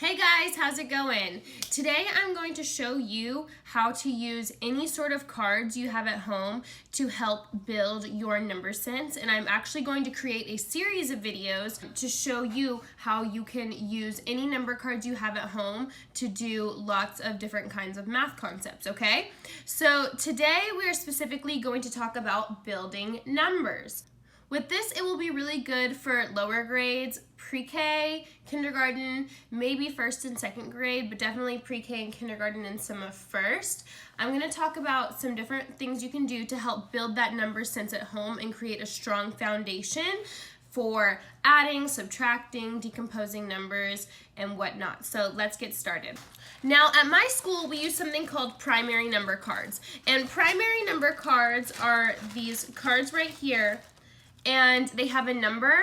Hey guys, how's it going? Today I'm going to show you how to use any sort of cards you have at home to help build your number sense, and I'm actually going to create a series of videos to show you how you can use any number cards you have at home to do lots of different kinds of math concepts, okay? So today we're specifically going to talk about building numbers. With this, it will be really good for lower grades, pre-K, kindergarten, maybe first and second grade, but definitely pre-K and kindergarten and some of first. I'm going to talk about some different things you can do to help build that number sense at home and create a strong foundation for adding, subtracting, decomposing numbers, and whatnot. So let's get started. Now at my school, we use something called primary number cards. And primary number cards are these cards right here, and they have a number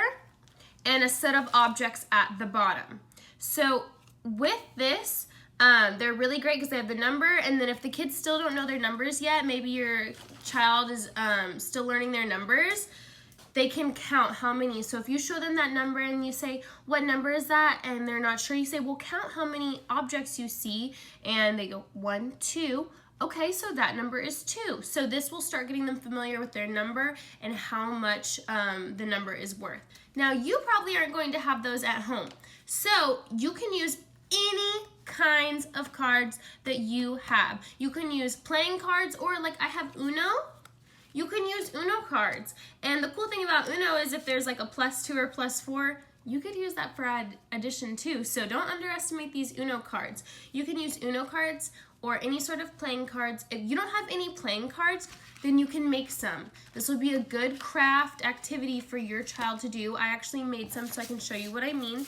and a set of objects at the bottom. So with this, they're really great because they have the number, and then if the kids still don't know their numbers yet, maybe your child is still learning their numbers, they can count how many. So if you show them that number and you say, what number is that? And they're not sure, you say, well, count how many objects you see, and they go 1, 2. Okay, so that number is 2. So this will start getting them familiar with their number and how much the number is worth. Now, you probably aren't going to have those at home. So you can use any kinds of cards that you have. You can use playing cards, or like I have Uno. You can use Uno cards. And the cool thing about Uno is if there's like a +2 or +4, you could use that for addition too. So don't underestimate these Uno cards. You can use Uno cards or any sort of playing cards. If you don't have any playing cards, then you can make some. This would be a good craft activity for your child to do. I actually made some so I can show you what I mean.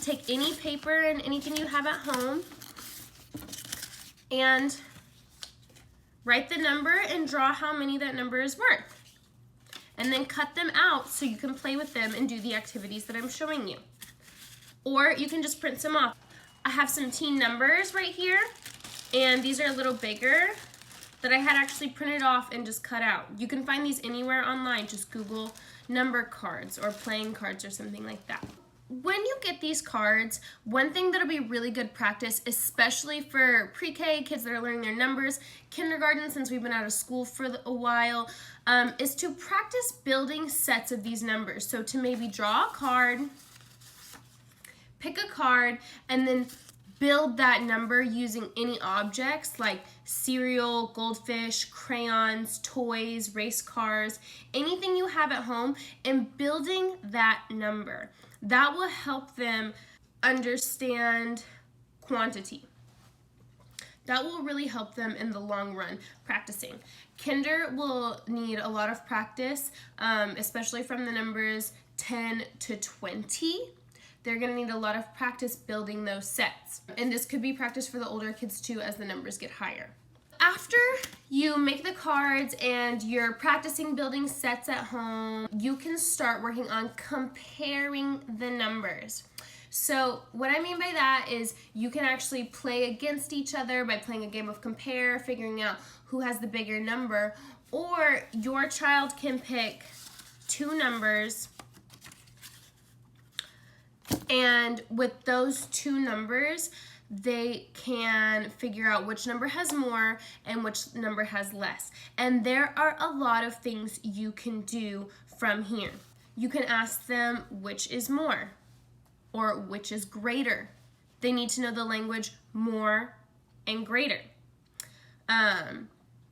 Take any paper and anything you have at home and write the number and draw how many that number is worth. And then cut them out so you can play with them and do the activities that I'm showing you. Or you can just print some off. I have some teen numbers right here, and these are a little bigger that I had actually printed off and just cut out. You can find these anywhere online. Just Google number cards or playing cards or something like that. When you get these cards, one thing that'll be really good practice, especially for pre-K, kids that are learning their numbers, kindergarten, since we've been out of school for a while, is to practice building sets of these numbers. So to maybe draw a card, pick a card, and then build that number using any objects like cereal, goldfish, crayons, toys, race cars, anything you have at home, and building that number. That will help them understand quantity. That will really help them in the long run, practicing. Kinder will need a lot of practice, especially from the numbers 10 to 20. They're going to need a lot of practice building those sets. And this could be practice for the older kids too as the numbers get higher. After you make the cards and you're practicing building sets at home, you can start working on comparing the numbers. So what I mean by that is you can actually play against each other by playing a game of compare, figuring out who has the bigger number, or your child can pick two numbers, and with those two numbers, they can figure out which number has more and which number has less. And there are a lot of things you can do from here. You can ask them which is more or which is greater. They need to know the language more and greater.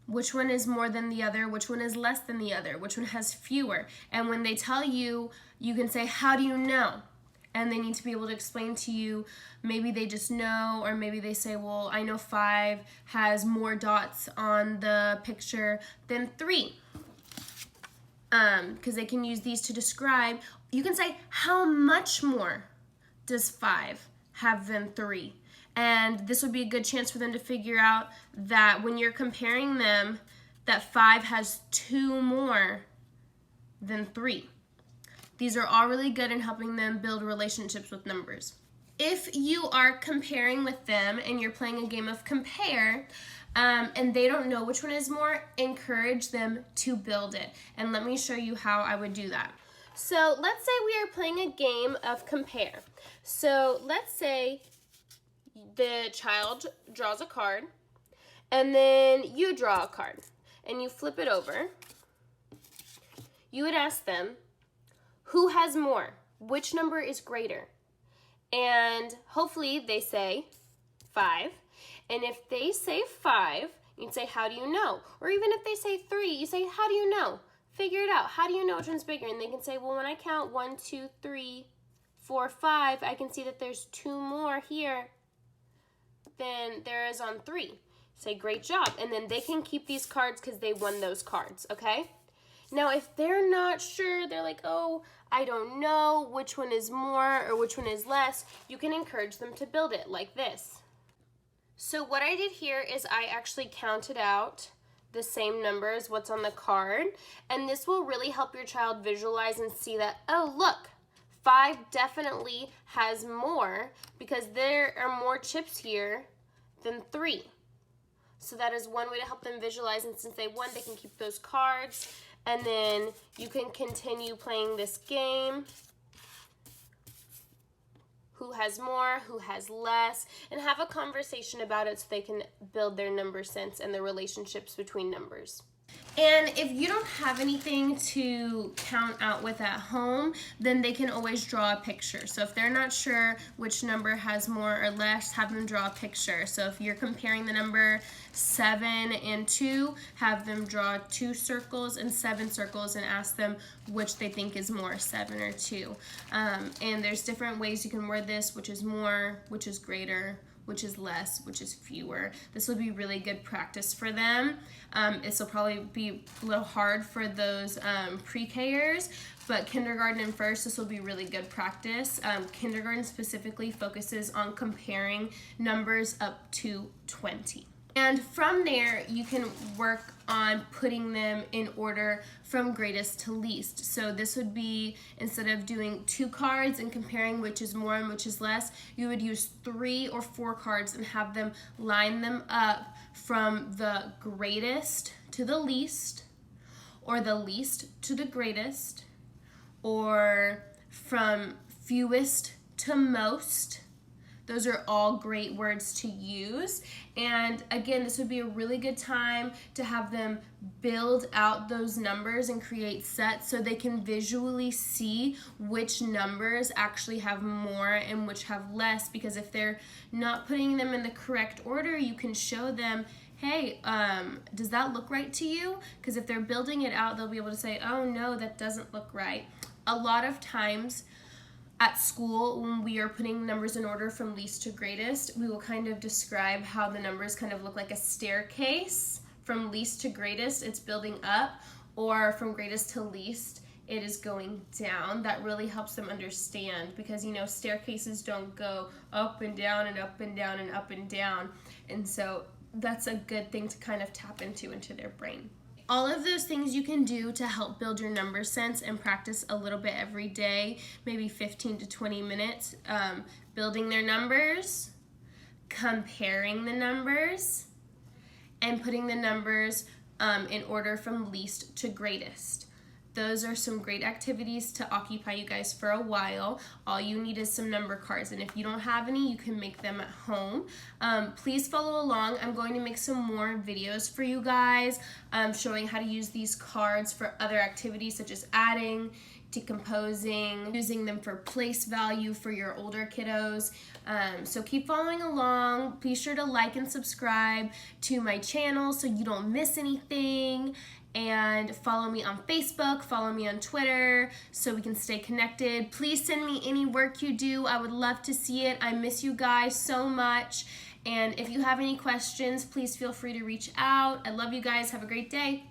Which one is more than the other, which one is less than the other, which one has fewer. And when they tell you, you can say, how do you know? And they need to be able to explain to you, maybe they just know, or maybe they say, well, I know 5 has more dots on the picture than 3. Because they can use these to describe. You can say, how much more does 5 have than 3? And this would be a good chance for them to figure out that when you're comparing them, that 5 has 2 more than 3. These are all really good in helping them build relationships with numbers. If you are comparing with them and you're playing a game of compare, and they don't know which one is more, encourage them to build it. And let me show you how I would do that. So let's say we are playing a game of compare. So let's say the child draws a card, and then you draw a card, and you flip it over. You would ask them, who has more? Which number is greater? And hopefully they say 5. And if they say 5, you'd say, how do you know? Or even if they say 3, you say, how do you know? Figure it out. How do you know which one's bigger? And they can say, well, when I count 1, 2, 3, 4, 5, I can see that there's 2 more here than there is on 3. Say, great job. And then they can keep these cards because they won those cards, okay? Now, if they're not sure, they're like, oh, I don't know which one is more or which one is less, you can encourage them to build it like this. So what I did here is I actually counted out the same number as what's on the card, and this will really help your child visualize and see that, oh, look, 5 definitely has more because there are more chips here than 3. So that is one way to help them visualize, and since they won, they can keep those cards, and then you can continue playing this game. Who has more, who has less, and have a conversation about it so they can build their number sense and the relationships between numbers. And if you don't have anything to count out with at home, then they can always draw a picture. So if they're not sure which number has more or less, have them draw a picture. So if you're comparing the number 7 and 2, have them draw 2 circles and 7 circles and ask them which they think is more, 7 or 2. And there's different ways you can word this, which is more, which is greater, which is less, which is fewer. This will be really good practice for them. This will probably be a little hard for those pre-Kers, but kindergarten and first, this will be really good practice. Kindergarten specifically focuses on comparing numbers up to 20. And from there, you can work on putting them in order from greatest to least. So this would be, instead of doing 2 cards and comparing which is more and which is less, you would use 3 or 4 cards and have them line them up from the greatest to the least, or the least to the greatest, or from fewest to most. Those are all great words to use. And again, this would be a really good time to have them build out those numbers and create sets so they can visually see which numbers actually have more and which have less, because if they're not putting them in the correct order, you can show them, hey, does that look right to you? Because if they're building it out, they'll be able to say, oh no, that doesn't look right. A lot of times, at school, when we are putting numbers in order from least to greatest, we will kind of describe how the numbers kind of look like a staircase. From least to greatest, it's building up, or from greatest to least, it is going down. That really helps them understand, because you know staircases don't go up and down and up and down and up and down. And so that's a good thing to kind of tap into their brain. All of those things you can do to help build your number sense and practice a little bit every day, maybe 15 to 20 minutes, building their numbers, comparing the numbers, and putting the numbers in order from least to greatest. Those are some great activities to occupy you guys for a while. All you need is some number cards, and if you don't have any, you can make them at home. Please follow along. I'm going to make some more videos for you guys showing how to use these cards for other activities such as adding, decomposing, using them for place value for your older kiddos. So keep following along. Be sure to like and subscribe to my channel so you don't miss anything. And follow me on Facebook, follow me on Twitter so we can stay connected. Please send me any work you do. I would love to see it. I miss you guys so much. And if you have any questions, please feel free to reach out. I love you guys. Have a great day.